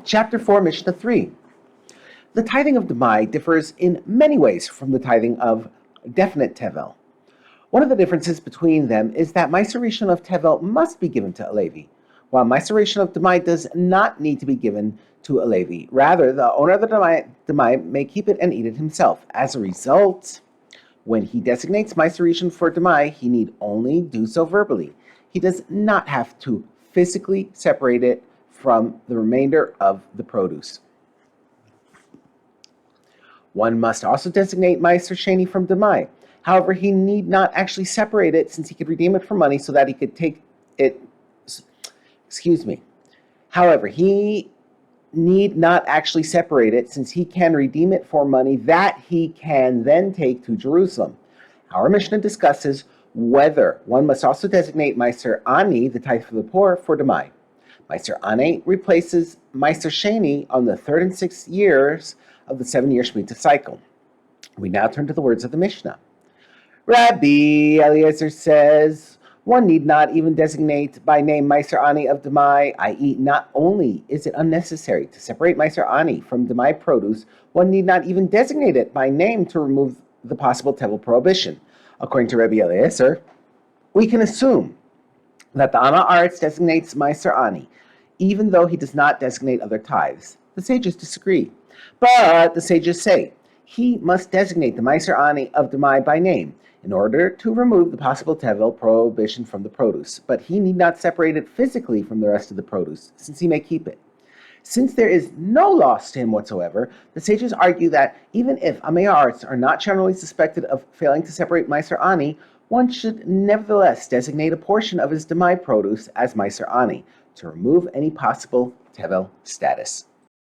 Chapter 4, Mishnah 3. The tithing of Demai differs in many ways from the tithing of definite tevel. One of the differences between them is that Meiser Rishon of tevel must be given to a Levi, while Meiser Rishon of Demai does not need to be given to a Levi. Rather, the owner of the Demai may keep it and eat it himself. As a result, when he designates Meiser Rishon for Demai, he need only do so verbally. He does not have to physically separate it from the remainder of the produce. One must also designate Meiser Sheni from Demai. However, he need not actually separate it, since he could redeem it for money so that he could take it. However, he need not actually separate it, since he can redeem it for money that he can then take to Jerusalem. Our Mishnah discusses whether one must also designate Meiser Ani, the tithe for the poor, for Demai. Meiser Ani replaces Meiser Sheni on the 3rd and 6th years of the 7-year Shemitah cycle. We now turn to the words of the Mishnah. Rabbi Eliezer says, one need not even designate by name Meiser Ani of Demai, i.e. not only is it unnecessary to separate Meiser Ani from Demai produce, one need not even designate it by name to remove the possible tevel prohibition. According to Rabbi Eliezer, we can assume that the Ana Aretz designates Meiser Ani, even though he does not designate other tithes. The sages disagree. But the sages say he must designate the Meiser Ani of Demai by name in order to remove the possible tevel prohibition from the produce. But he need not separate it physically from the rest of the produce, since he may keep it. Since there is no loss to him whatsoever, the sages argue that even if Amei Haaretz are not generally suspected of failing to separate Meiser Ani, one should nevertheless designate a portion of his Demai produce as Meiser Ani to remove any possible tevel status.